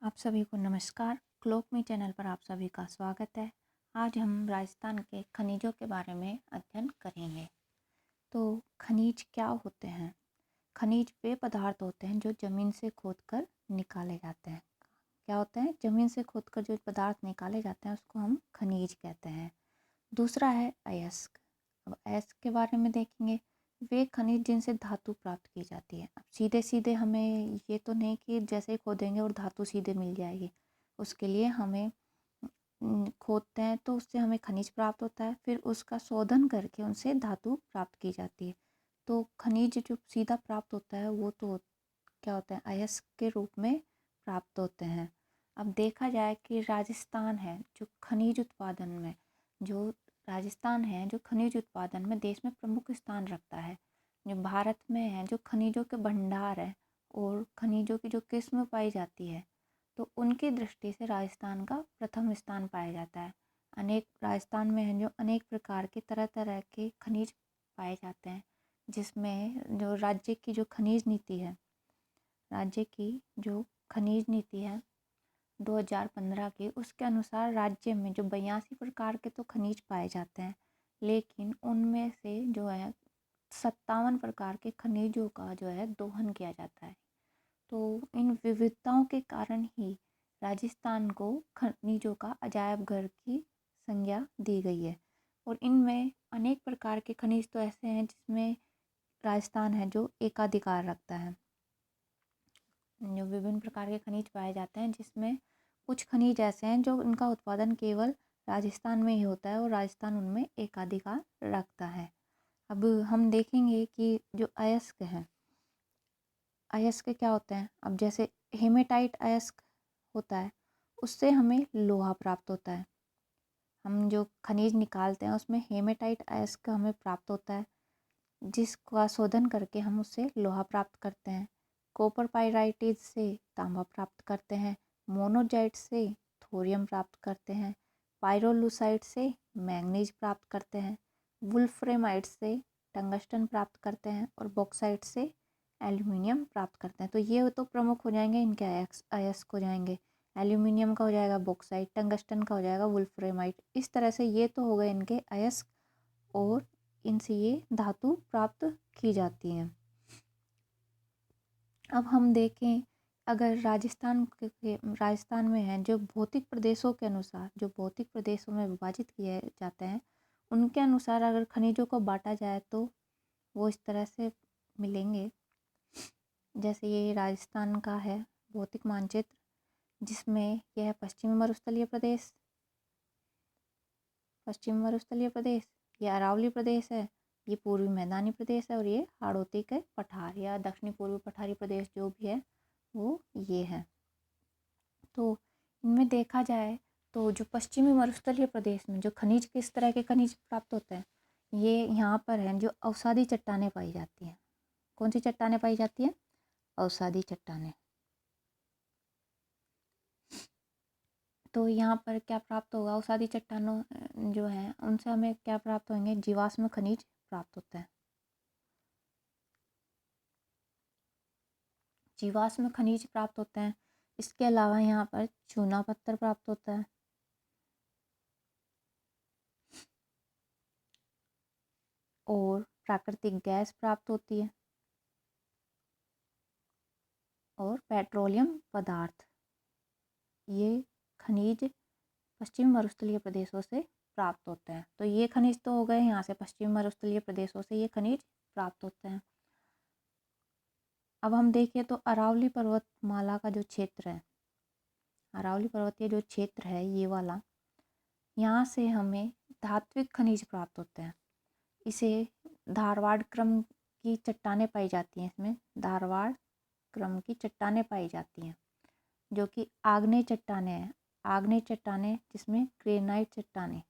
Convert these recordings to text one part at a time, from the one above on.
आप सभी को नमस्कार। क्लोक मी चैनल पर आप सभी का स्वागत है। आज हम राजस्थान के खनिजों के बारे में अध्ययन करेंगे। तो खनिज क्या होते हैं? खनिज वे पदार्थ होते हैं जो ज़मीन से खोदकर निकाले जाते हैं। क्या होते हैं? ज़मीन से खोदकर जो पदार्थ निकाले जाते हैं उसको हम खनिज कहते हैं। दूसरा है अयस्क। अब अयस्क के बारे में देखेंगे। वे खनिज जिनसे धातु प्राप्त की जाती है। अब सीधे सीधे हमें ये तो नहीं कि जैसे ही खोदेंगे और धातु सीधे मिल जाएगी। उसके लिए हमें खोदते हैं तो उससे हमें खनिज प्राप्त होता है, फिर उसका शोधन करके उनसे धातु प्राप्त की जाती है। तो खनिज जो सीधा प्राप्त होता है वो तो क्या होता है, अयस्क के रूप में प्राप्त होते हैं। अब देखा जाए कि राजस्थान है जो खनिज उत्पादन में जो राजस्थान है जो खनिज उत्पादन में देश में प्रमुख स्थान रखता है। जो भारत में है जो खनिजों के भंडार है और खनिजों की जो किस्म पाई जाती है, तो उनकी दृष्टि से राजस्थान का प्रथम स्थान पाया जाता है। अनेक राजस्थान में है जो अनेक प्रकार के तरह तरह के खनिज पाए जाते हैं, जिसमें जो राज्य की जो खनिज नीति है, राज्य की जो खनिज नीति है 2015 की, उसके अनुसार राज्य में जो 82 प्रकार के तो खनिज पाए जाते हैं, लेकिन उनमें से जो है 57 प्रकार के खनिजों का जो है दोहन किया जाता है। तो इन विविधताओं के कारण ही राजस्थान को खनिजों का अजायब घर की संज्ञा दी गई है। और इनमें अनेक प्रकार के खनिज तो ऐसे हैं जिसमें राजस्थान है जो एकाधिकार रखता है। जो विभिन्न प्रकार के खनिज पाए जाते हैं, जिसमें कुछ खनिज ऐसे हैं जो उनका उत्पादन केवल राजस्थान में ही होता है और राजस्थान उनमें एकाधिकार रखता है। अब हम देखेंगे कि जो अयस्क हैं, अयस्क क्या होते हैं। अब जैसे हेमेटाइट अयस्क होता है, उससे हमें लोहा प्राप्त होता है। हम जो खनिज निकालते हैं उसमें हेमेटाइट अयस्क हमें प्राप्त होता है, जिसका शोधन करके हम उससे लोहा प्राप्त करते हैं। कॉपर पाइराइटिस से तांबा प्राप्त करते हैं। मोनोजाइट से थोरियम प्राप्त करते हैं। पायरोलुसाइट से मैंगनीज प्राप्त करते हैं। वुल्फ्रेमाइट से टंगस्टन प्राप्त करते हैं और बॉक्साइट से एल्यूमिनियम प्राप्त करते हैं। तो ये तो प्रमुख हो जाएंगे, इनके अयस्क हो जाएंगे। एल्यूमिनियम का हो जाएगा बॉक्साइट, टंगस्टन का हो जाएगा वुल्फ्रेमाइट। इस तरह से ये तो हो गए इनके अयस्क और इनसे ये धातु प्राप्त की जाती हैं। अब हम देखें, अगर राजस्थान में है जो भौतिक प्रदेशों के अनुसार, जो भौतिक प्रदेशों में विभाजित किए जाते हैं, उनके अनुसार अगर खनिजों को बांटा जाए तो वो इस तरह से मिलेंगे। जैसे ये राजस्थान का है भौतिक मानचित्र, जिसमें यह है पश्चिमी मरुस्थलीय प्रदेश, ये अरावली प्रदेश है, ये पूर्वी मैदानी प्रदेश है और ये हाड़ौती के पठार या दक्षिणी पूर्वी पठारी प्रदेश जो भी है वो ये है। तो इनमें देखा जाए तो जो पश्चिमी मरुस्थलीय प्रदेश में जो खनिज किस तरह के खनिज प्राप्त होते हैं, ये यहाँ पर हैं जो अवसादी चट्टानें पाई जाती हैं। कौन सी चट्टानें पाई जाती हैं? अवसादी चट्टानें। तो यहाँ पर क्या प्राप्त होगा? अवसादी चट्टानों जो हैं उनसे हमें क्या प्राप्त होंगे? जीवाश्म खनिज प्राप्त होते हैं। जीवाश्म खनिज प्राप्त होते हैं। इसके अलावा यहाँ पर चूना पत्थर प्राप्त होता है और प्राकृतिक गैस प्राप्त होती है और पेट्रोलियम पदार्थ। ये खनिज पश्चिमी मरुस्थलीय प्रदेशों से प्राप्त होते हैं। तो ये खनिज तो हो गए यहाँ से, पश्चिमी मरुस्थलीय प्रदेशों से ये खनिज प्राप्त होते हैं। अब हम देखें तो अरावली पर्वतमाला का जो क्षेत्र है, अरावली पर्वतीय जो क्षेत्र है ये वाला, यहाँ से हमें धात्विक खनिज प्राप्त होते हैं। इसे धारवाड़ क्रम की चट्टानें पाई जाती हैं। इसमें धारवाड़ क्रम की चट्टानें पाई जाती हैं जो कि आग्नेय चट्टानें हैं। आग्नेय चट्टानें जिसमें ग्रेनाइट चट्टानें,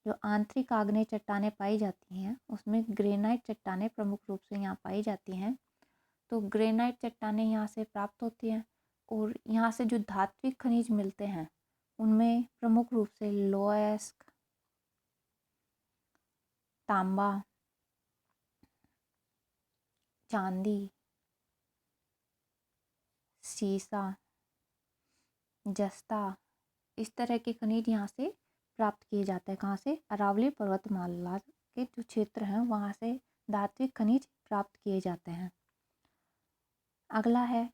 जो आंतरिक आग्नेय चट्टानें पाई जाती हैं उसमें ग्रेनाइट चट्टानें प्रमुख रूप से यहाँ पाई जाती हैं। तो ग्रेनाइट चट्टानें यहाँ से प्राप्त होती हैं और यहाँ से जो धात्विक खनिज मिलते हैं उनमें प्रमुख रूप से लोएस्क, तांबा, चांदी, सीसा, जस्ता, इस तरह के खनिज यहाँ से प्राप्त किए जाते हैं। कहाँ से? अरावली पर्वतमाला के जो क्षेत्र हैं वहाँ से धात्विक खनिज प्राप्त किए जाते हैं। अगला है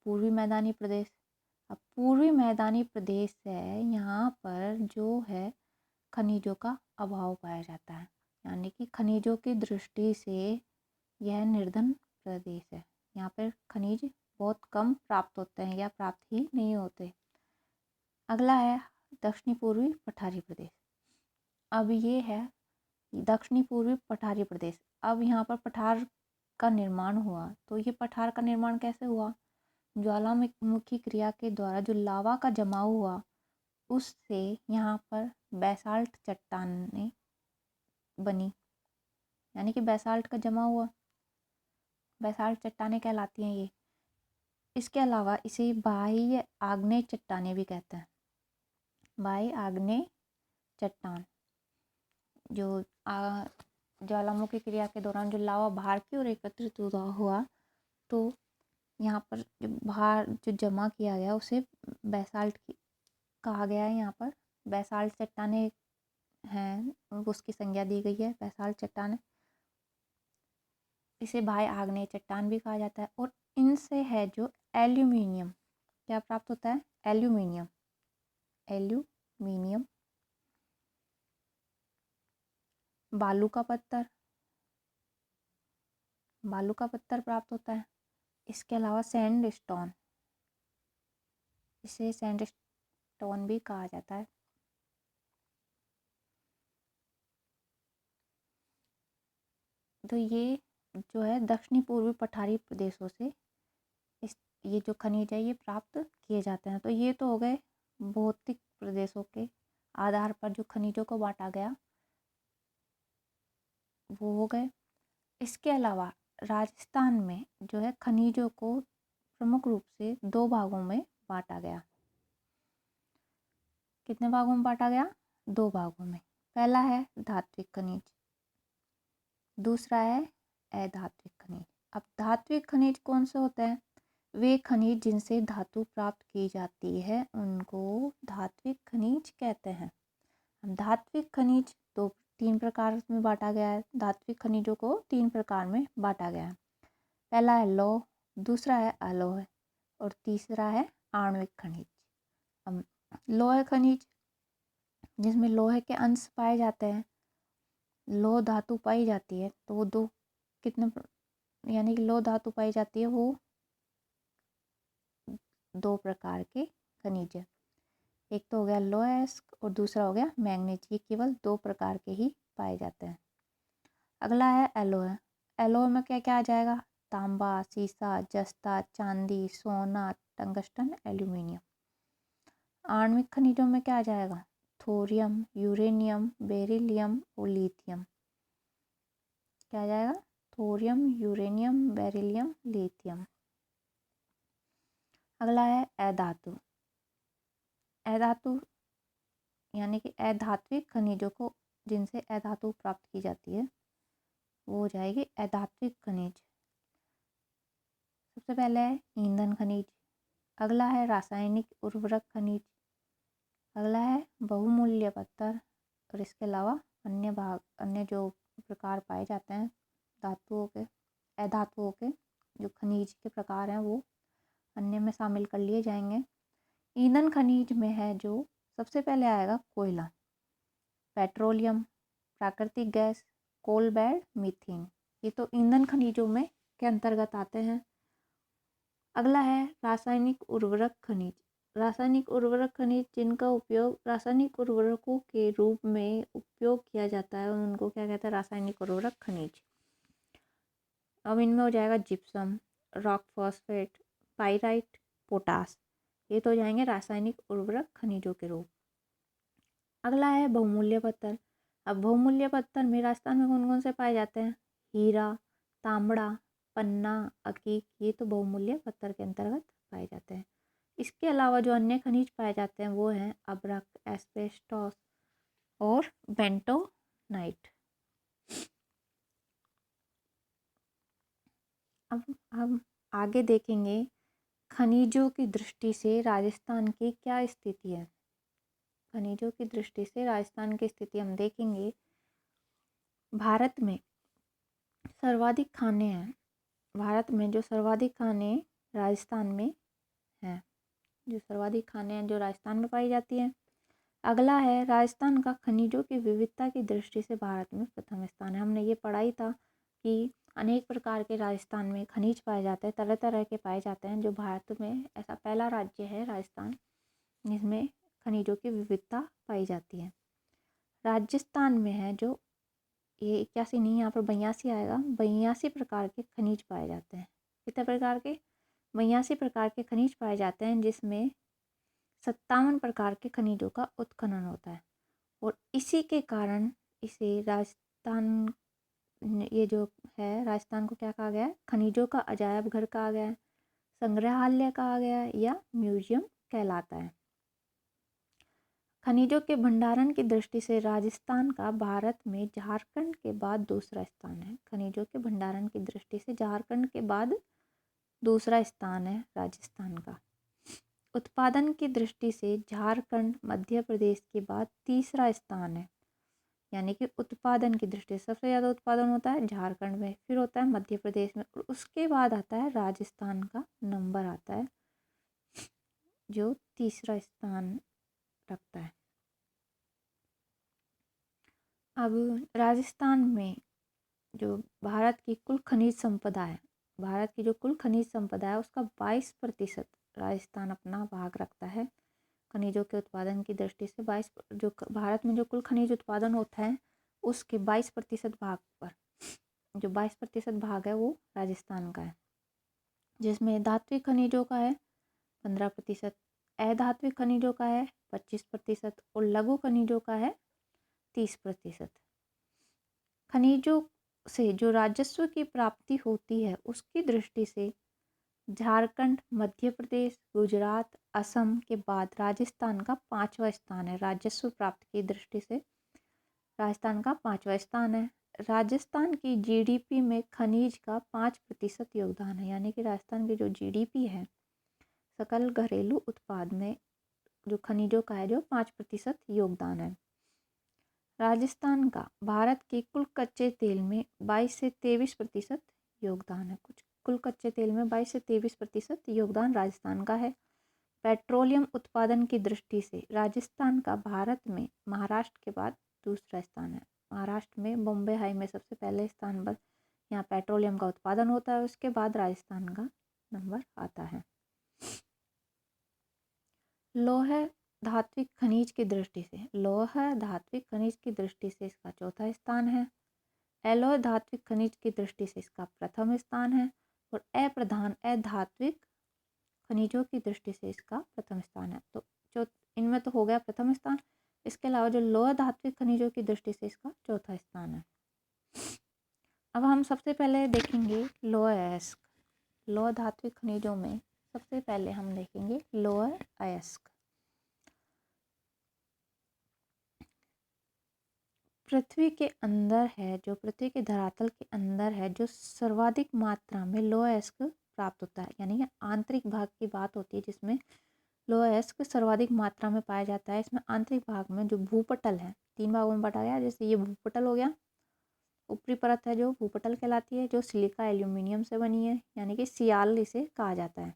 पूर्वी मैदानी प्रदेश। अब पूर्वी मैदानी प्रदेश है, यहाँ पर जो है खनिजों का अभाव पाया जाता है, यानी कि खनिजों की दृष्टि से यह निर्धन प्रदेश है। यहाँ पर खनिज बहुत कम प्राप्त होते हैं या प्राप्त ही नहीं होते। अगला है दक्षिणी पूर्वी पठारी प्रदेश। अब ये है दक्षिणी पूर्वी पठारी प्रदेश। अब यहाँ पर पठार का निर्माण हुआ, तो ये पठार का निर्माण कैसे हुआ? ज्वालामुखी क्रिया के द्वारा जो लावा का जमाव हुआ, उससे यहाँ पर बैसाल्ट चट्टानें बनी, यानी कि बैसाल्ट का जमा हुआ, बैसाल्ट चट्टानें कहलाती हैं ये। इसके अलावा इसे बाह्य आग्नेय चट्टानें भी कहते हैं। बाह्य आग्नेय चट्टान जो ज्वालामुखी क्रिया के दौरान जो लावा बाहर की ओर एकत्रित हुआ, तो यहाँ पर जो बाहर जो जमा किया गया उसे बैसाल्ट कहा गया है। यहाँ पर बैसाल्ट चट्टानें हैं, उसकी संज्ञा दी गई है बैसाल्ट चट्टानें। इसे बाह्य आग्नेय चट्टान भी कहा जाता है। और इनसे है जो एल्यूमिनियम, क्या प्राप्त होता है? एल्यूमिनियम, एल्यूमिनियम, बालू का पत्थर, बालू का पत्थर प्राप्त होता है। इसके अलावा सैंडस्टोन, इसे सैंडस्टोन भी कहा जाता है। तो ये जो है दक्षिणी पूर्वी पठारी प्रदेशों से ये जो खनिज है ये प्राप्त किए जाते हैं। तो ये तो हो गए भौतिक प्रदेशों के आधार पर जो खनिजों को बांटा गया, वो हो गए। इसके अलावा राजस्थान में जो है खनिजों को प्रमुख रूप से 2 भागों में बांटा गया। कितने भागों में बांटा गया? 2 भागों में। पहला है धात्विक खनिज, दूसरा है अधात्विक खनिज। अब धात्विक खनिज कौन से होते हैं? वे खनिज जिनसे धातु प्राप्त की जाती है उनको धात्विक खनिज कहते हैं। धात्विक खनिज 3 प्रकार में बांटा गया है। धात्विक खनिजों को 3 प्रकार में बांटा गया है। पहला है लौह, दूसरा है अलोह और तीसरा है आणविक खनिज। लौह खनिज जिसमें लोहे के अंश पाए जाते हैं, लौह धातु पाई जाती है, तो वो यानी कि लौह धातु पाई जाती है, वो 2 प्रकार के खनिज है। एक तो हो गया लोहेस्क और दूसरा हो गया मैंगनीज। ये केवल 2 प्रकार के ही पाए जाते हैं। अगला है एलोय। एलोय में क्या क्या आ जाएगा? तांबा, सीसा, जस्ता, चांदी, सोना, टंगस्टन, एल्यूमिनियम। आणविक खनिजों में क्या आ जाएगा? थोरियम, यूरेनियम, बेरिलियम और लिथियम। क्या आ जाएगा? Thorium, uranium, beryllium, lithium. अगला है अधातु। अधातु यानी कि अधात्विक खनिजों को जिनसे अधातु प्राप्त की जाती है वो हो जाएगी अधात्विक खनिज। सबसे पहले है ईंधन खनिज, अगला है रासायनिक उर्वरक खनिज, अगला है बहुमूल्य पत्थर और इसके अलावा अन्य जो प्रकार पाए जाते हैं धातुओं के, अधातुओं के जो खनिज के प्रकार हैं वो अन्य में शामिल कर लिए जाएंगे। ईंधन खनिज में है जो सबसे पहले आएगा कोयला, पेट्रोलियम, प्राकृतिक गैस, कोल बेड, मीथेन। ये तो ईंधन खनिजों में के अंतर्गत आते हैं। अगला है रासायनिक उर्वरक खनिज। रासायनिक उर्वरक खनिज जिनका उपयोग रासायनिक उर्वरकों के रूप में उपयोग किया जाता है उनको क्या कहते हैं? रासायनिक उर्वरक खनिज। अब इनमें हो जाएगा gypsum, rock phosphate, pyrite, potash. ये तो हो जाएंगे रासायनिक उर्वरक खनिजों के रूप। अगला है बहुमूल्य पत्थर। अब बहुमूल्य पत्थर में राजस्थान में कौन कौन से पाए जाते हैं? हीरा, तांबड़ा, पन्ना, अकीक। ये तो बहुमूल्य पत्थर के अंतर्गत पाए जाते हैं। इसके अलावा जो अन्य खनिज पाए जाते हैं वो हैं अब्रक, एस्बेस्टोस और बेंटोनाइट। अब हम आगे देखेंगे खनिजों की दृष्टि से राजस्थान की क्या स्थिति है? खनिजों की दृष्टि से राजस्थान की स्थिति हम देखेंगे। भारत में सर्वाधिक खाने हैं। भारत में जो सर्वाधिक खाने राजस्थान में हैं, जो सर्वाधिक खाने हैं जो राजस्थान में पाई जाती हैं। अगला है राजस्थान का खनिजों की विविधता की दृष्टि से भारत में प्रथम स्थान है। हमने ये पढ़ा ही था कि अनेक प्रकार के राजस्थान में खनिज पाए जाते हैं, तरह तरह के पाए जाते हैं, जो भारत में ऐसा पहला राज्य है राजस्थान जिसमें खनिजों की विविधता पाई जाती है। राजस्थान में है जो ये 81 नहीं, यहाँ पर 82 आएगा। 82 प्रकार के खनिज पाए जाते हैं। कितने प्रकार के? 82 प्रकार के खनिज पाए जाते हैं, जिसमें 57 प्रकार के खनिजों का उत्खनन होता है। और इसी के कारण इसे राजस्थान, ये जो है राजस्थान को क्या कहा गया है? खनिजों का अजायब घर कहा गया है, संग्रहालय कहा गया है या म्यूजियम कहलाता है। खनिजों के भंडारण की दृष्टि से राजस्थान का भारत में झारखंड के बाद दूसरा स्थान है। खनिजों के भंडारण की दृष्टि से झारखंड के बाद दूसरा स्थान है राजस्थान का। उत्पादन की दृष्टि से झारखंड मध्य प्रदेश के बाद तीसरा स्थान है। यानी कि उत्पादन की दृष्टि से सबसे ज़्यादा उत्पादन होता है झारखंड में, फिर होता है मध्य प्रदेश में, और उसके बाद आता है राजस्थान का नंबर आता है जो तीसरा स्थान रखता है। अब राजस्थान में जो भारत की कुल खनिज संपदा है, भारत की जो कुल खनिज संपदा है उसका 22% राजस्थान अपना भाग रखता है। खनिजों के उत्पादन की दृष्टि से 22 जो भारत में जो कुल खनिज उत्पादन होता है उसके 22% भाग पर जो 22% भाग है वो राजस्थान का है, जिसमें धात्विक खनिजों का है 15%, अधात्विक खनिजों का है 25% और लघु खनिजों का है 30%। खनिजों से जो राजस्व की प्राप्ति होती है उसकी दृष्टि से झारखंड, मध्य प्रदेश, गुजरात, असम के बाद राजस्थान का 5वां स्थान है। राजस्व प्राप्ति की दृष्टि से राजस्थान का 5वां स्थान है। राजस्थान की जीडीपी में खनिज का 5% योगदान है। यानी कि राजस्थान की जो जीडीपी है, सकल घरेलू उत्पाद में जो खनिजों का है जो 5% योगदान है। राजस्थान का भारत के कुल कच्चे तेल में 22 से 23% योगदान है। कुल कच्चे तेल में 22 से 23% योगदान राजस्थान का है। पेट्रोलियम उत्पादन की दृष्टि से राजस्थान का भारत में महाराष्ट्र के बाद दूसरा स्थान है। महाराष्ट्र में बॉम्बे हाई में सबसे पहले स्थान पर यहाँ पेट्रोलियम का उत्पादन होता है, उसके बाद राजस्थान का नंबर आता है। लौह धात्विक खनिज की दृष्टि से, लौह धात्विक खनिज की दृष्टि से इसका चौथा स्थान है। एलॉय धात्विक खनिज की दृष्टि से इसका प्रथम स्थान है और अप्रधान अधात्विक खनिजों की दृष्टि से इसका प्रथम स्थान है। तो जो इनमें तो हो गया प्रथम स्थान, इसके अलावा जो लौह धात्विक खनिजों की दृष्टि से इसका चौथा स्थान है। अब हम सबसे पहले देखेंगे लौह अयस्क। लौह धात्विक खनिजों में सबसे पहले हम देखेंगे लौह अयस्क। पृथ्वी के अंदर है, जो पृथ्वी के धरातल के अंदर है, जो सर्वाधिक मात्रा में लौह अयस्क प्राप्त होता है। यानी कि आंतरिक भाग की बात होती है जिसमें लौह अयस्क सर्वाधिक मात्रा में पाया जाता है। इसमें आंतरिक भाग में जो भूपटल है, 3 भागों में बटा गया। जैसे ये भूपटल हो गया, ऊपरी परत है जो भूपटल कहलाती है, जो सिलिका एल्यूमिनियम से बनी है, यानी कि सियाल इसे कहा जाता है।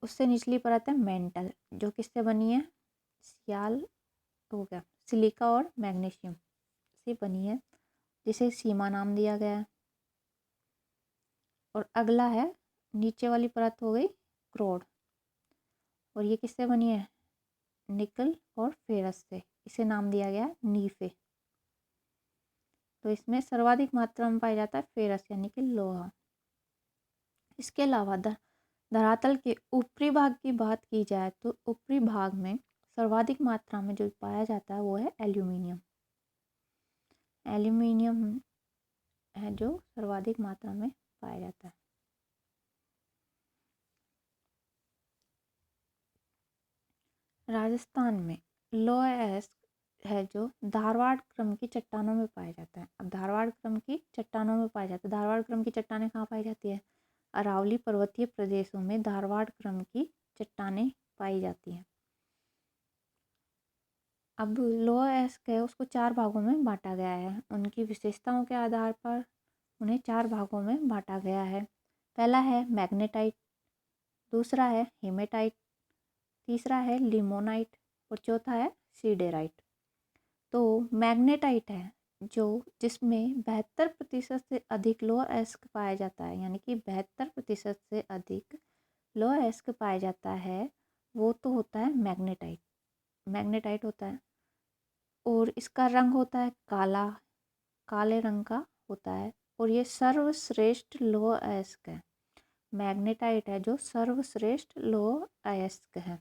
उससे निचली परत है मेंटल, जो किससे बनी है? सियाल हो गया, सिलिका और मैग्नीशियम से बनी है, जिसे सीमा नाम दिया गया है। और अगला है नीचे वाली परत हो गई क्रोड, और ये किससे बनी है? निकल और फेरस से, इसे नाम दिया गया नीफे। तो इसमें सर्वाधिक मात्रा में पाया जाता है फेरस यानी कि लोहा। इसके अलावा धरातल के ऊपरी भाग की बात की जाए तो ऊपरी भाग में सर्वाधिक मात्रा में जो पाया जाता है वो है एल्यूमिनियम। एल्यूमिनियम है जो सर्वाधिक मात्रा में पाया जाता है। राजस्थान में लौह अयस्क है जो धारवाड़ क्रम की चट्टानों में पाया जाता है। अब धारवाड़ क्रम की चट्टानों में पाया जाता है, धारवाड़ क्रम की चट्टानें कहाँ पाई जाती है? अरावली पर्वतीय प्रदेशों में धारवाड़ क्रम की चट्टानें पाई जाती हैं। अब लोअर एस्क है उसको 4 भागों में बांटा गया है। उनकी विशेषताओं के आधार पर उन्हें 4 भागों में बांटा गया है। पहला है मैग्नेटाइट, दूसरा है हेमेटाइट, तीसरा है लिमोनाइट और चौथा है सीडेराइट। तो मैग्नेटाइट है जो जिसमें 72% से अधिक लोअर एस्क पाया जाता है, यानी कि 72% से अधिक लोअर एस्क पाया जाता है, वो तो होता है मैग्नेटाइट। मैग्नेटाइट होता है और इसका रंग होता है काला, काले रंग का होता है और ये सर्वश्रेष्ठ लोह अयस्क है। मैग्नेटाइट है जो सर्वश्रेष्ठ लोह अयस्क है।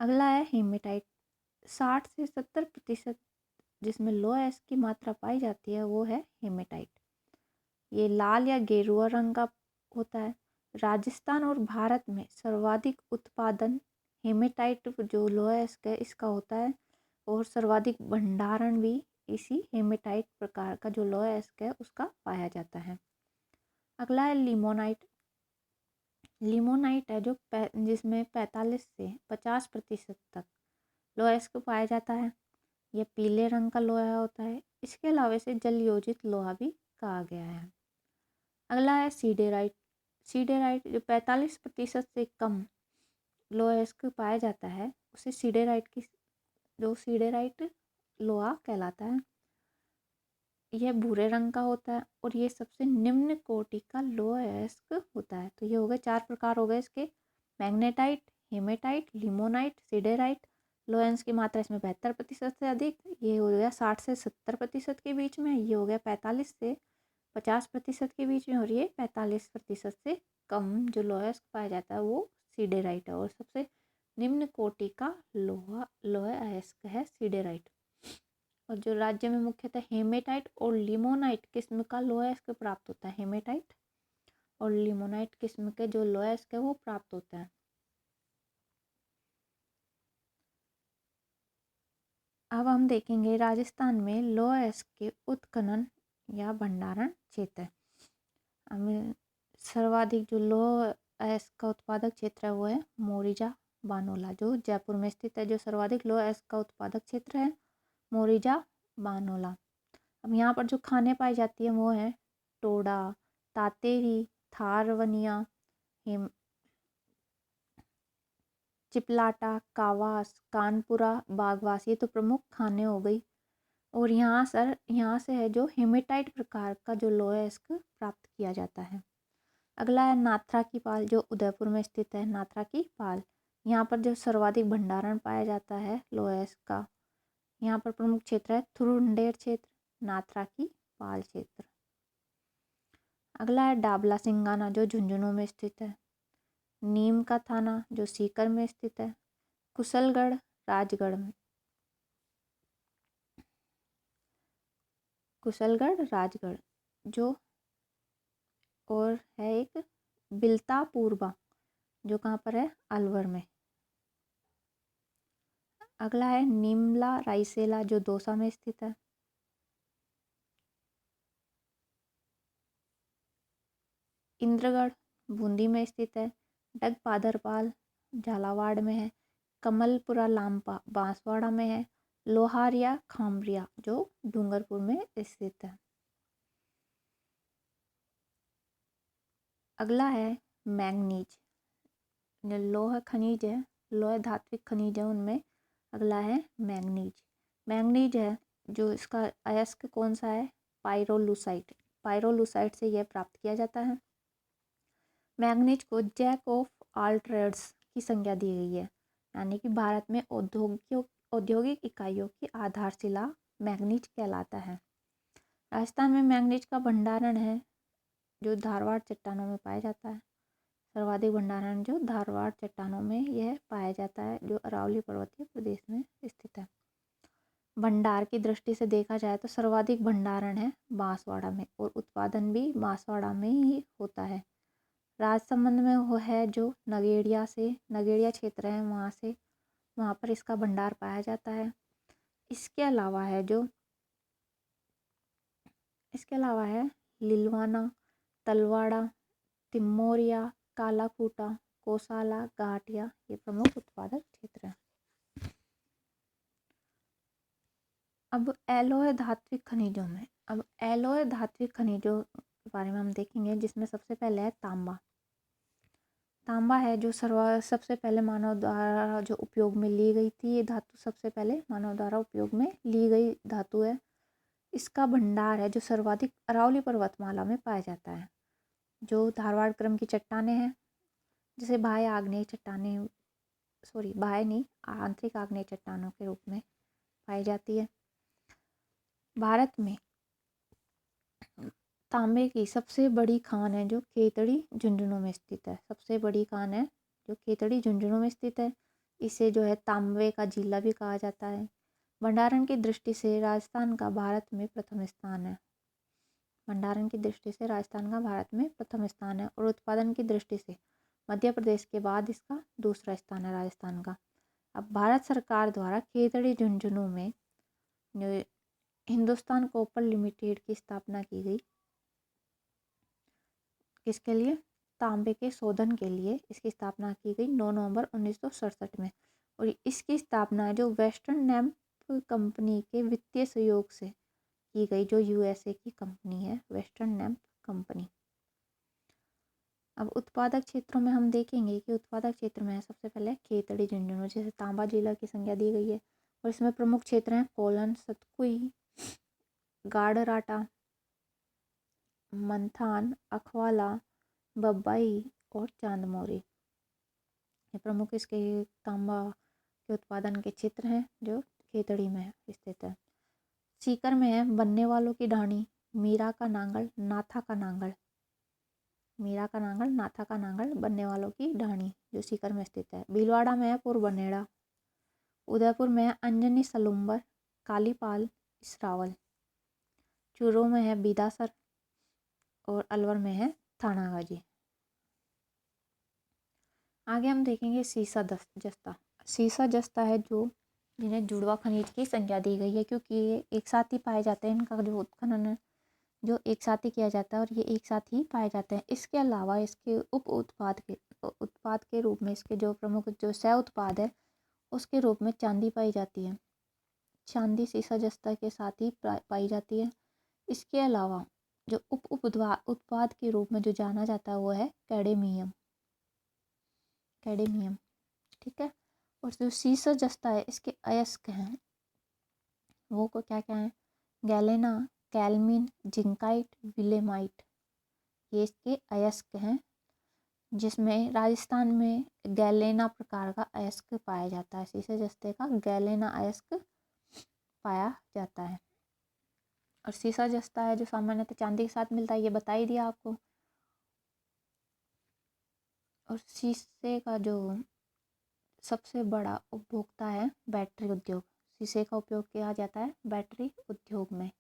अगला है हेमेटाइट, 60 से 70% जिसमें लोह अयस्क की मात्रा पाई जाती है वो है हेमेटाइट। ये लाल या गेरुआ रंग का होता है। राजस्थान और भारत में सर्वाधिक उत्पादन हेमेटाइट जो लोह अयस्क है इसका होता है और सर्वाधिक भंडारण भी इसी हेमेटाइट प्रकार का जो लोह अयस्क है उसका पाया जाता है। अगला है लिमोनाइट। लिमोनाइट है जो जिसमें 45 से 50% तक लोह अयस्क पाया जाता है। यह पीले रंग का लोहा होता है। इसके अलावा इसे जल योजित लोहा भी कहा गया है। अगला है सीडेराइट। सीडेराइट जो 45% से कम लोहा अयस्क पाया जाता है उसे सीडेराइट की जो सीडेराइट लोहा कहलाता है। यह भूरे रंग का होता है और ये सबसे निम्न कोटि का लोह अयस्क होता है। तो ये हो गए 4 प्रकार हो गए इसके, मैग्नेटाइट, हेमेटाइट, लिमोनाइट, सीडेराइट। लोह अयस्क की मात्रा इसमें 72% से अधिक, ये हो गया 60 से 70% के बीच में, ये हो गया 45 से 50% के बीच में और ये 45% से कम जो लोह अयस्क पाया जाता है वो सीडेराइट है और सबसे निम्न कोटि का लोह अयस्क है सीडेराइट। और जो राज्य में मुख्यतः हेमेटाइट और लिमोनाइट किस्म का लोह अयस्क प्राप्त होता है। हेमेटाइट और लिमोनाइट किस्म के जो लोह अयस्क है वो प्राप्त होता है। अब हम देखेंगे राजस्थान में लोह अयस्क के उत्खनन या भंडारण क्षेत्र। हमें सर्वाधिक जो लोह अयस्क का उत्पादक क्षेत्र है वो है मोरिजा बानोला जो जयपुर में स्थित है। जो सर्वाधिक लोह अयस्क का उत्पादक क्षेत्र है मोरिजा बानोला। अब यहाँ पर जो खाने पाई जाती है वो है टोडा, तातेरी, थारवनिया, हिम चिपलाटा, कावास, कानपुरा, बागवास, ये तो प्रमुख खाने हो गई। और यहाँ से है जो हेमेटाइट प्रकार का जो लोह अयस्क प्राप्त किया जाता है। अगला है नाथ्रा की पाल जो उदयपुर में स्थित है। नाथ्रा की पाल यहाँ पर जो सर्वाधिक भंडारण पाया जाता है लोह अयस्क का। यहाँ पर प्रमुख क्षेत्र है थुरुंडेर क्षेत्र, नाथ्रा की पाल क्षेत्र। अगला है डाबला सिंगाना जो झुंझुनू में स्थित है। नीम का थाना जो सीकर में स्थित है। कुशलगढ़ राजगढ़ में, कुशलगढ़ राजगढ़ जो और है एक बिलता पूर्वा जो कहाँ पर है अलवर में। अगला है निमला रायसेला जो दौसा में स्थित है। इंद्रगढ़ बूंदी में स्थित है। डग पादरपाल झालावाड़ में है। कमलपुरा लांपा बांसवाड़ा में है। लोहारिया खामरिया जो डूंगरपुर में स्थित है। अगला है मैंगनीज, लोह खनिज है, लोह धात्विक खनिज है उनमें। अगला है मैंगनीज। मैंगनीज है जो इसका अयस्क कौन सा है पायरोलुसाइट, पायरोलुसाइट से यह प्राप्त किया जाता है। मैंगनीज को जैक ऑफ ऑल ट्रेड्स की संज्ञा दी गई है, यानी कि भारत में औद्योगिक इकाइयों की आधारशिला मैंगनीज कहलाता है। राजस्थान में मैंगनीज का भंडारण है जो धारवाड़ चट्टानों में पाया जाता है। सर्वाधिक भंडारण जो धारवाड़ चट्टानों में यह पाया जाता है जो अरावली पर्वतीय प्रदेश में स्थित है। भंडार की दृष्टि से देखा जाए तो सर्वाधिक भंडारण है बांसवाड़ा में और उत्पादन भी बांसवाड़ा में ही होता है। राजसमंद में वो है जो नगेड़िया क्षेत्र है वहाँ पर इसका भंडार पाया जाता है। इसके अलावा है लिलवाना, तलवाड़ा, तिमोरिया, कालाकूटा, कोसाला, घाटिया, ये प्रमुख उत्पादक क्षेत्र हैं। अब एलॉय धात्विक खनिजों के बारे में हम देखेंगे, जिसमें सबसे पहले है तांबा। तांबा है जो सबसे पहले मानव द्वारा जो उपयोग में ली गई थी। ये धातु सबसे पहले मानव द्वारा उपयोग में ली गई धातु है। इसका भंडार है जो सर्वाधिक अरावली पर्वतमाला में पाया जाता है। जो धारवाड़ क्रम की चट्टानें हैं, जिसे बाह्य आग्नेय चट्टानें बाह्य नहीं आंतरिक आग्नेय चट्टानों के रूप में पाई जाती है। भारत में तांबे की सबसे बड़ी खान है जो खेतड़ी झुंझुनू में स्थित है। सबसे बड़ी खान है जो खेतड़ी झुंझुनू में स्थित है। इसे जो है तांबे का जिला भी कहा जाता है। भंडारण की दृष्टि से राजस्थान का भारत में प्रथम स्थान है। भंडारण की दृष्टि से राजस्थान का भारत में प्रथम स्थान है और उत्पादन की दृष्टि से मध्य प्रदेश के बाद इसका दूसरा स्थान है राजस्थान का। अब भारत सरकार द्वारा खेतड़ी झुंझुनू में हिंदुस्तान कॉपर लिमिटेड की स्थापना की गई। किसके लिए? तांबे के शोधन के लिए इसकी स्थापना की गई 9 नवंबर 1967 में। और इसकी स्थापना जो वेस्टर्न नैम्प कंपनी के वित्तीय सहयोग से की गई, जो यूएसए की कंपनी है वेस्टर्न नैम्प कंपनी। अब उत्पादक क्षेत्रों में हम देखेंगे कि उत्पादक क्षेत्र में है सबसे पहले खेतड़ी झुंझुनू, जैसे तांबा जिला की संज्ञा दी गई है। और इसमें प्रमुख क्षेत्र हैं कोलन, सतकुई, गाड़राटा, मंथान, अखवाला, बब्बाई और चांदमोरी। ये प्रमुख इसके तांबा के उत्पादन के क्षेत्र हैं जो खेतड़ी में स्थित है। सीकर में है बनने वालों की ढाणी, मीरा का नांगल, नाथा का नांगल। मीरा का नांगल, नाथा का नांगल, बनने वालों की ढाणी जो सीकर में स्थित है। भीलवाड़ा में है पुरबनेड़ा। उदयपुर में है अंजनी सलुम्बर, कालीपाल, इसरावल। चूरू में है बीदासर और अलवर में है थानागाजी। आगे हम देखेंगे सीसा जस्ता। सीसा जस्ता है जो जिन्हें जुड़वा खनिज की संज्ञा दी गई है, क्योंकि ये एक साथ ही पाए जाते हैं। इनका जो उत्खनन है जो एक साथ ही किया जाता है और ये एक साथ ही पाए जाते हैं। इसके अलावा इसके उत्पाद के रूप में इसके जो प्रमुख जो सह उत्पाद है उसके रूप में चांदी पाई जाती है। चांदी सीसा जस्ता के साथ ही पाई जाती है। इसके अलावा जो उत्पाद के रूप में जो जाना जाता है वो है कैडमियम। ठीक है। और जो सीसा जस्ता है इसके अयस्क हैं वो को क्या क्या है? गैलेना, कैलमिन, जिंकाइट, विलेमाइट, ये इसके अयस्क हैं, जिसमें राजस्थान में गैलेना प्रकार का अयस्क पाया जाता है। सीसे जस्ते का गैलेना अयस्क पाया जाता है। और सीसा जस्ता है जो सामान्यतः चांदी के साथ मिलता है, ये बता ही दिया आपको। और शीशे का जो सबसे बड़ा उपभोक्ता है बैटरी उद्योग। शीशे का उपयोग किया जाता है बैटरी उद्योग में।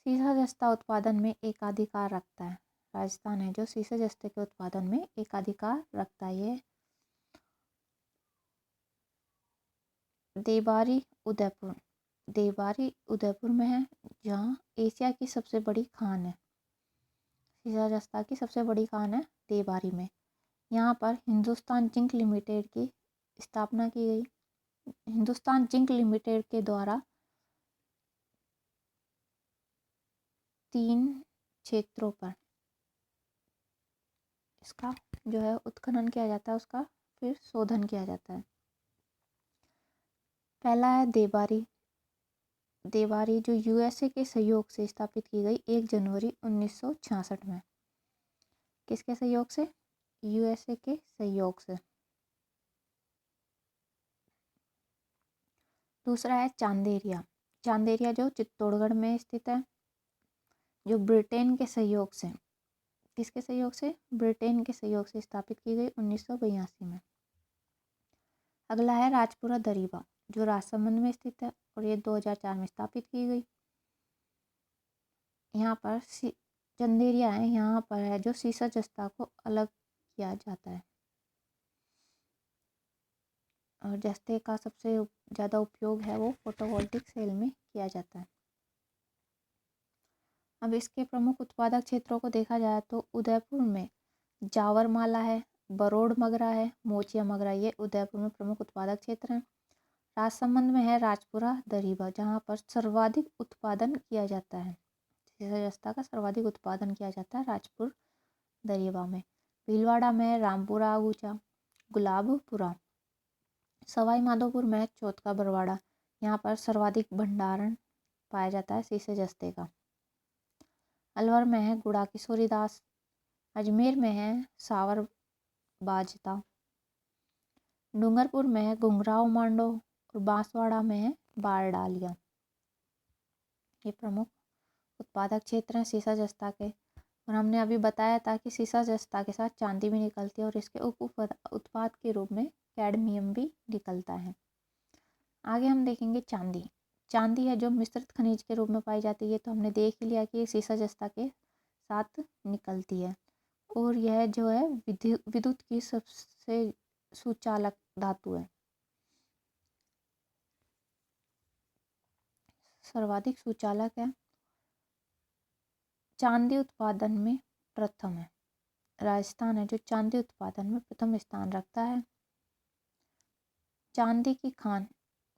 सीसा जस्ता उत्पादन में एकाधिकार रखता है। राजस्थान है जो सीसे जस्ते के उत्पादन में एकाधिकार रखता है। ये देवारी उदयपुर में है, जहाँ एशिया की सबसे बड़ी खान है। सीसा जस्ता की सबसे बड़ी खान है देवारी में। यहाँ पर हिंदुस्तान जिंक लिमिटेड की स्थापना की गई। हिंदुस्तान जिंक लिमिटेड के द्वारा 3 क्षेत्रों पर इसका जो है उत्खनन किया जाता है, उसका फिर शोधन किया जाता है। पहला है देवारी जो यूएसए के सहयोग से स्थापित की गई 1 जनवरी 1966 में। किसके सहयोग से? यूएसए के सहयोग से। दूसरा है चांदेरिया जो चित्तौड़गढ़ में स्थित है, जो ब्रिटेन के सहयोग से, किसके सहयोग से? ब्रिटेन के सहयोग से स्थापित की गई 1982 में। अगला है राजपुरा दरीबा जो राजसमंद में स्थित है और ये 2004 में स्थापित की गई। यहाँ पर चंदेरिया है, यहाँ पर है जो सीसा जस्ता को अलग किया जाता है। और जस्ते का सबसे ज़्यादा उपयोग है वो फोटोवोल्टिक सेल में किया जाता है। अब इसके प्रमुख उत्पादक क्षेत्रों को देखा जाए तो उदयपुर में जावर माला है, बरोड़ मगरा है, मोचिया मगरा, ये उदयपुर में प्रमुख उत्पादक क्षेत्र हैं। राजसमंद में है राजपुरा दरीबा, जहाँ पर सर्वाधिक उत्पादन किया जाता है। सीसा जस्ता का सर्वाधिक उत्पादन किया जाता है राजपुर दरीबा में। भीलवाड़ा में रामपुरा आगूचा, गुलाबपुरा। सवाई माधोपुर में चौथ का बरवाड़ा, यहाँ पर सर्वाधिक भंडारण पाया जाता है सीसे जस्ते का। अलवर में है गुड़ा किशोरी दास, अजमेर में है सावर बाजता, डूंगरपुर में है घुंघराव मांडो और बांसवाड़ा में है बार डालिया। ये प्रमुख उत्पादक क्षेत्र हैं सीसा जस्ता के। और हमने अभी बताया था कि सीसा जस्ता के साथ चांदी भी निकलती है और इसके उप उत्पाद के रूप में कैडमियम भी निकलता है। आगे हम देखेंगे चांदी। चांदी है जो मिश्रित खनिज के रूप में पाई जाती है, तो हमने देख ही लिया कि ये सीसा जस्ता के साथ निकलती है। और यह जो है विद्युत की सबसे सुचालक धातु है, सर्वाधिक सुचालक है। चांदी उत्पादन में प्रथम है, राजस्थान है जो चांदी उत्पादन में प्रथम स्थान रखता है। चांदी की खान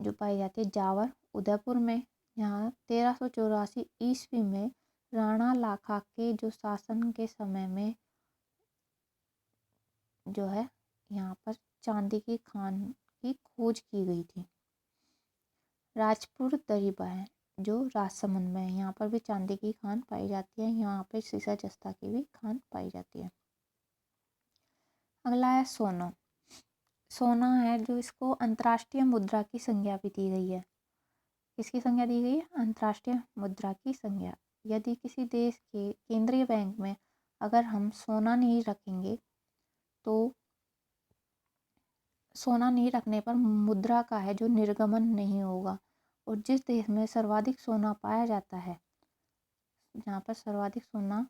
जो पाई जाती है जावर उदयपुर में, यहाँ 1384 ईस्वी में राणा लाखा के जो शासन के समय में जो है यहाँ पर चांदी की खान की खोज की गई थी। राजपुर दरीबा है जो राजसमंद में है, यहाँ पर भी चांदी की खान पाई जाती है। यहाँ पे सीसा जस्ता की भी खान पाई जाती है। अगला है सोना। सोना है जो इसको अंतर्राष्ट्रीय मुद्रा की संज्ञा भी दी गई है। किसकी संज्ञा दी गई है? अंतर्राष्ट्रीय मुद्रा की संज्ञा। यदि किसी देश के केंद्रीय बैंक में अगर हम सोना नहीं रखेंगे तो सोना नहीं रखने पर मुद्रा का है जो निर्गमन नहीं होगा। और जिस देश में सर्वाधिक सोना पाया जाता है, जहाँ पर सर्वाधिक सोना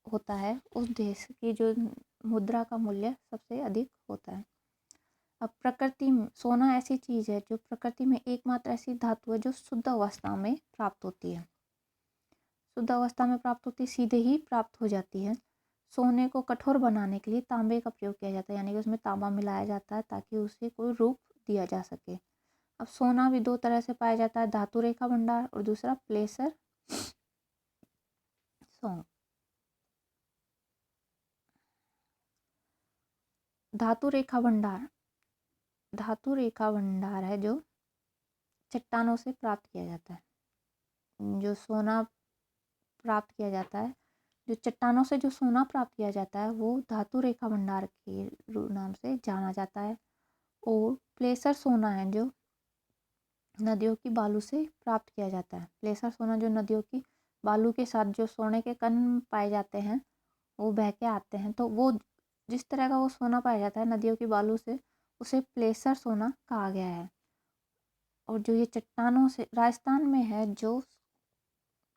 होता है, उस देश की जो मुद्रा का मूल्य सबसे अधिक होता है। अब प्रकृति में सोना ऐसी चीज़ है जो प्रकृति में एकमात्र ऐसी धातु है जो शुद्ध अवस्था में प्राप्त होती है। शुद्ध अवस्था में प्राप्त होती है, सीधे ही प्राप्त हो जाती है। सोने को कठोर बनाने के लिए तांबे का प्रयोग किया जाता है, यानी कि उसमें तांबा मिलाया जाता है ताकि उसे कोई रूप दिया जा सके। अब सोना भी दो तरह से पाया जाता है, धातु रेखा भंडार और दूसरा प्लेसर सॉन्ग। धातु रेखा भंडार, धातु रेखा भंडार है जो चट्टानों से प्राप्त किया जाता है। जो सोना प्राप्त किया जाता है, जो चट्टानों से जो सोना प्राप्त किया जाता है वो धातु रेखा भंडार के नाम से जाना जाता है। और प्लेसर सोना है जो नदियों की बालू से प्राप्त किया जाता है। प्लेसर सोना जो नदियों की बालू के साथ जो सोने के कण पाए जाते हैं वो बह के आते हैं, तो वो जिस तरह का वो सोना पाया जाता है नदियों की बालू से, उसे प्लेसर सोना कहा गया है। और जो ये चट्टानों से राजस्थान में है जो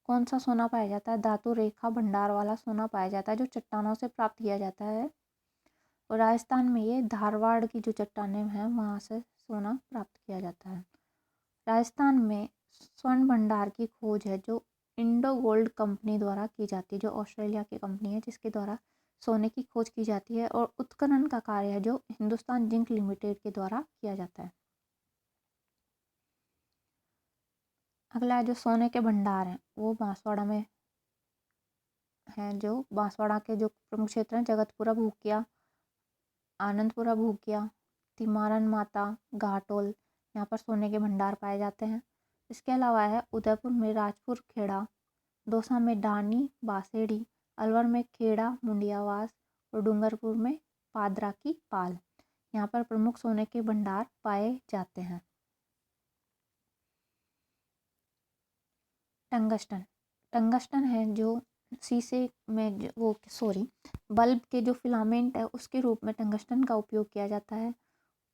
कौन सा सोना पाया जाता है? धातु रेखा भंडार वाला सोना पाया जाता है जो चट्टानों से प्राप्त किया जाता है। और राजस्थान में ये धारवाड़ की जो चट्टानें हैं वहाँ से सोना प्राप्त किया जाता है। राजस्थान में स्वर्ण भंडार की खोज है जो इंडो गोल्ड कंपनी द्वारा की जाती है, जो ऑस्ट्रेलिया की कंपनी है जिसके द्वारा सोने की खोज की जाती है। और उत्खनन का कार्य है जो हिंदुस्तान जिंक लिमिटेड के द्वारा किया जाता है। अगला है जो सोने के भंडार हैं वो बांसवाड़ा में हैं। जो बांसवाड़ा के जो प्रमुख क्षेत्र हैं जगतपुरा भूकिया, आनंदपुरा भूकिया, तिमारन माता, घाटोल, यहाँ पर सोने के भंडार पाए जाते हैं। इसके अलावा है उदयपुर में राजपुर खेड़ा, दौसा में डानी बासेड़ी, अलवर में खेड़ा मुंडियावास और डूंगरपुर में पादरा की पाल, यहाँ पर प्रमुख सोने के भंडार पाए जाते हैं। टंगस्टन, टंगस्टन है जो शीशे में वो सॉरी बल्ब के जो फिलामेंट है उसके रूप में टंगस्टन का उपयोग किया जाता है,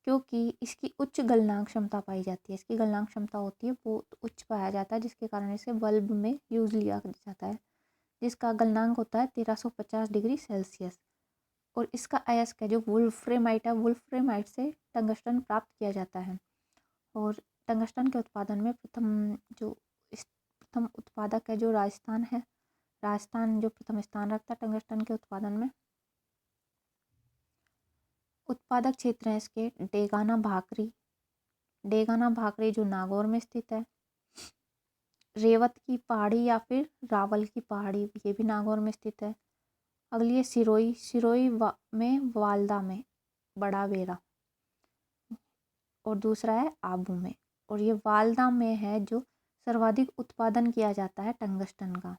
क्योंकि इसकी उच्च गलनांक क्षमता पाई जाती है। इसकी गलनांक क्षमता होती है वो उच्च पाया जाता है, जिसके कारण इसे बल्ब में यूज़ लिया जाता है, जिसका गलनांक होता है 1350 डिग्री सेल्सियस। और इसका अयस्क है जो वुल्फ्रेमाइट है, वुल्फ्रेमाइट से टंगस्टन प्राप्त किया जाता है। और टंगस्टन के उत्पादन में प्रथम उत्पादक है जो राजस्थान है। राजस्थान जो प्रथम स्थान रखता है टंगस्टन के उत्पादन में। उत्पादक क्षेत्र है इसके डेगाना भाकरी, डेगाना भाकरी जो नागौर में स्थित है। रेवत की पहाड़ी या फिर रावल की पहाड़ी, ये भी नागौर में स्थित है। अगली है सिरोही, में वालदा में बड़ा बेरा, और दूसरा है आबू में। और ये वालदा में है जो सर्वाधिक उत्पादन किया जाता है टंगस्टन का।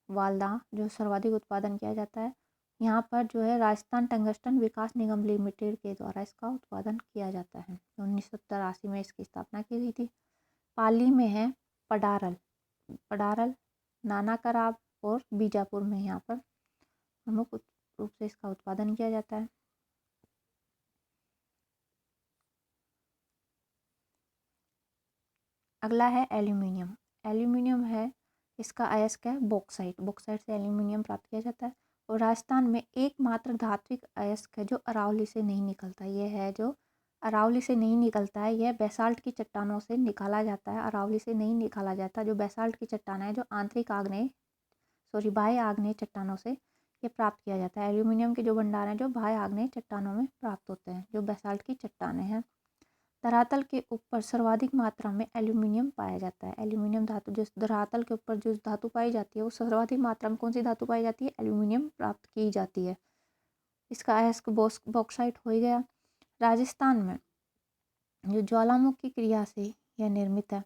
वालदा जो सर्वाधिक उत्पादन किया जाता है, यहाँ पर जो है राजस्थान टंगस्टन विकास निगम लिमिटेड के द्वारा इसका उत्पादन किया जाता है। 1983 में इसकी स्थापना की गई थी। पाली में है पडारल, नाना कराब और बीजापुर में यहाँ पर प्रमुख रूप से इसका उत्पादन किया जाता है। अगला है एल्यूमिनियम। एल्यूमिनियम है इसका अयस्क है बॉक्साइट, बॉक्साइट से एल्यूमिनियम प्राप्त किया जाता है। और राजस्थान में एकमात्र धात्विक अयस्क है जो अरावली से नहीं निकलता, यह है जो अरावली से नहीं निकलता है, यह बेसाल्ट की चट्टानों से निकाला जाता है, अरावली से नहीं निकाला जाता। जो बेसाल्ट की चट्टान है जो बाह्य आग्नेय चट्टानों से ये प्राप्त किया जाता है। एल्यूमिनियम के जो भंडार हैं जो बाह्य आग्नेय चट्टानों में प्राप्त होते हैं, जो बेसाल्ट की चट्टानें हैं। धरातल के ऊपर सर्वाधिक मात्रा में एल्यूमिनियम पाया जाता है। एल्यूमिनियम धातु जिस धरातल के ऊपर जो धातु पाई जाती है वो सर्वाधिक मात्रा में कौन सी धातु पाई जाती है? एल्यूमिनियम प्राप्त की जाती है। इसका अयस्क बॉक्साइट हो ही गया। राजस्थान में जो ज्वालामुखी क्रिया से यह निर्मित है,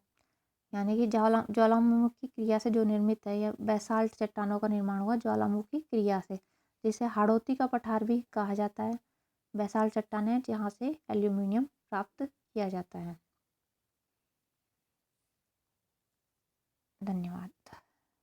यानी कि ज्वालामुखी क्रिया से जो निर्मित है, यह बेसाल्ट चट्टानों का निर्माण हुआ ज्वालामुखी क्रिया से, जिसे हाड़ौती का पठार भी कहा जाता है। बेसाल्ट चट्टान है जहाँ से एल्यूमिनियम प्राप्त किया जाता है। धन्यवाद।